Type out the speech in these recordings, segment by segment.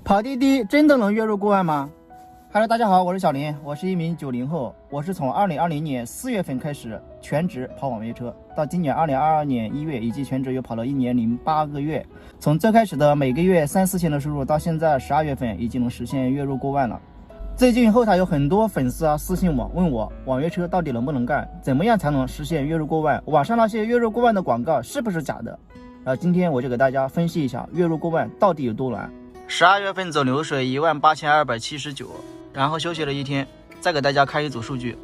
跑滴滴真的能月入过万吗？Hello， 大家好，我是小林，我是一名90后，我是从2020年4月份开始全职跑网约车，到今年2022年1月，以及全职又跑了1年08个月。从最开始的每个月3、4千的收入，到现在12月份已经能实现月入过万了。最近后台有很多粉丝私信我，问我网约车到底能不能干，怎么样才能实现月入过万？网上那些月入过万的广告是不是假的？今天我就给大家分析一下月入过万到底有多难。12月份总流水18279，然后休息了一天，再给大家看一组数据。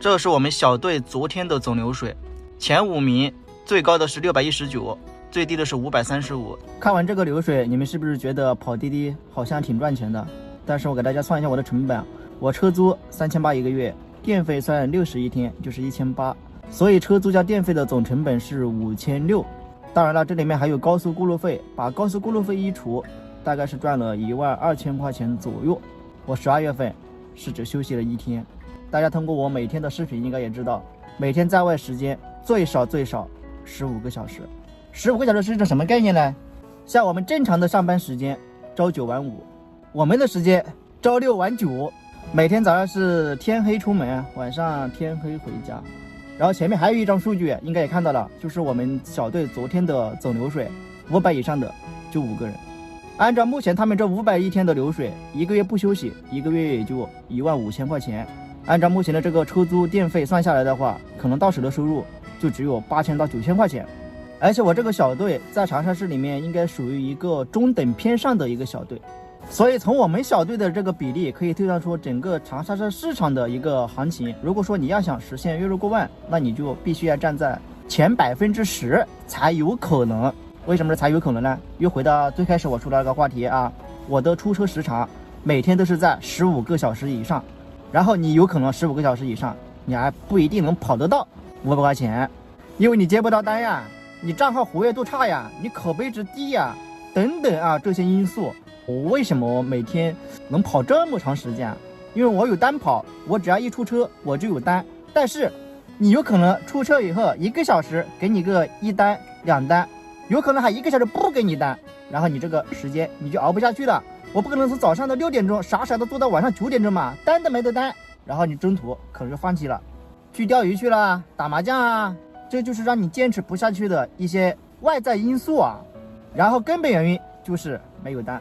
这是我们小队昨天的总流水，前5名最高的是619，最低的是535。看完这个流水，你们是不是觉得跑滴滴好像挺赚钱的？但是我给大家算一下我的成本，我车租3800一个月，电费算60一天就是1800，所以车租加电费的总成本是5600。当然了，这里面还有高速过路费，把高速过路费一除，大概是赚了12000块钱左右。我12月份是只休息了一天。大家通过我每天的视频应该也知道，每天在外时间最少15个小时。15个小时是一种什么概念呢？像我们正常的上班时间朝9晚5，我们的时间朝6晚9，每天早上是天黑出门，晚上天黑回家。然后前面还有一张数据应该也看到了，就是我们小队昨天的总流水，500以上的就5个人。按照目前他们这500一天的流水，一个月不休息，一个月也就15000块钱。按照目前的这个车租电费算下来的话，可能到手的收入就只有8000到9000块钱。而且我这个小队在长沙市里面应该属于一个中等偏上的一个小队，所以从我们小队的这个比例可以推算出整个长沙市市场的一个行情。如果说你要想实现月入过万，那你就必须要站在前10%才有可能。为什么才有可能呢？又回到最开始我说的那个话题啊，我的出车时长每天都是在15个小时以上，然后你有可能15个小时以上，你还不一定能跑得到500块钱，因为你接不到单呀，你账号活跃度差呀，你口碑值低呀，等等啊，这些因素。我为什么每天能跑这么长时间啊？因为我有单跑，我只要一出车我就有单。但是你有可能出车以后1个小时给你个1单2单，有可能还1个小时不给你单，然后你这个时间你就熬不下去了。我不可能从早上的6点钟傻的做到晚上9点钟嘛，单都没得单，然后你中途可能就放弃了，去钓鱼去了，打麻将啊，这就是让你坚持不下去的一些外在因素啊。然后根本原因就是没有单。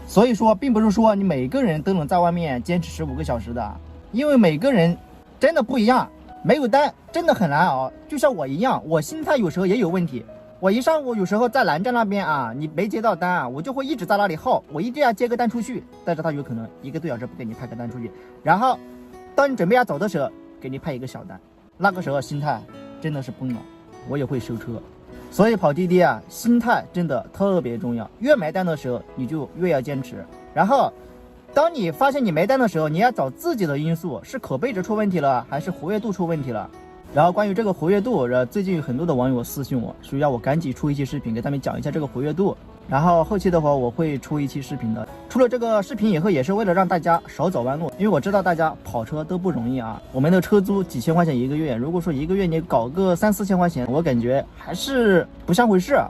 所以说并不是说你每个人都能在外面坚持15个小时的，因为每个人真的不一样，没有单真的很难熬。就像我一样，我心态有时候也有问题，我一上午有时候在南站那边啊，你没接到单啊，我就会一直在那里耗，我一定要接个单出去，但是他有可能1个多小时不给你派个单出去，然后当你准备要走的时候给你派一个小单，那个时候心态真的是崩了，我也会收车。所以跑滴滴啊，心态真的特别重要，越没单的时候你就越要坚持。然后当你发现你没单的时候，你要找自己的因素，是口碑值出问题了还是活跃度出问题了。然后关于这个活跃度，最近有很多的网友私信我，需要我赶紧出一期视频给他们讲一下这个活跃度。然后后期的话我会出一期视频的。出了这个视频以后，也是为了让大家少走弯路，因为我知道大家跑车都不容易啊。我们的车租几千块钱一个月，如果说1个月你搞个3、4千块钱，我感觉还是不像回事。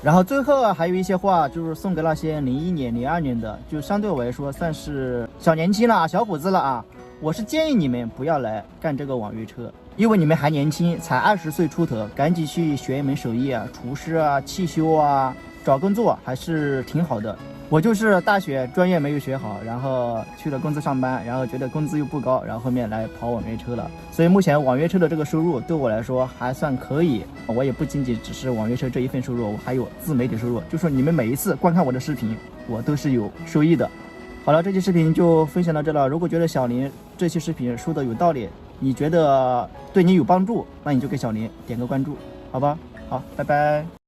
然后最后还有一些话，就是送给那些01年、02年的，就相对我来说算是小年轻了、小伙子了啊。我是建议你们不要来干这个网约车，因为你们还年轻，才20岁出头，赶紧去学一门手艺啊，厨师啊、汽修啊，找工作还是挺好的。我就是大学专业没有学好，然后去了公司上班，然后觉得工资又不高，然后后面来跑网约车了。所以目前网约车的这个收入对我来说还算可以，我也不仅仅只是网约车这一份收入，我还有自媒体收入，就说你们每一次观看我的视频，我都是有收益的。好了，这期视频就分享到这了。如果觉得小林这期视频说的有道理，你觉得对你有帮助，那你就给小林点个关注，好吧？好，拜拜。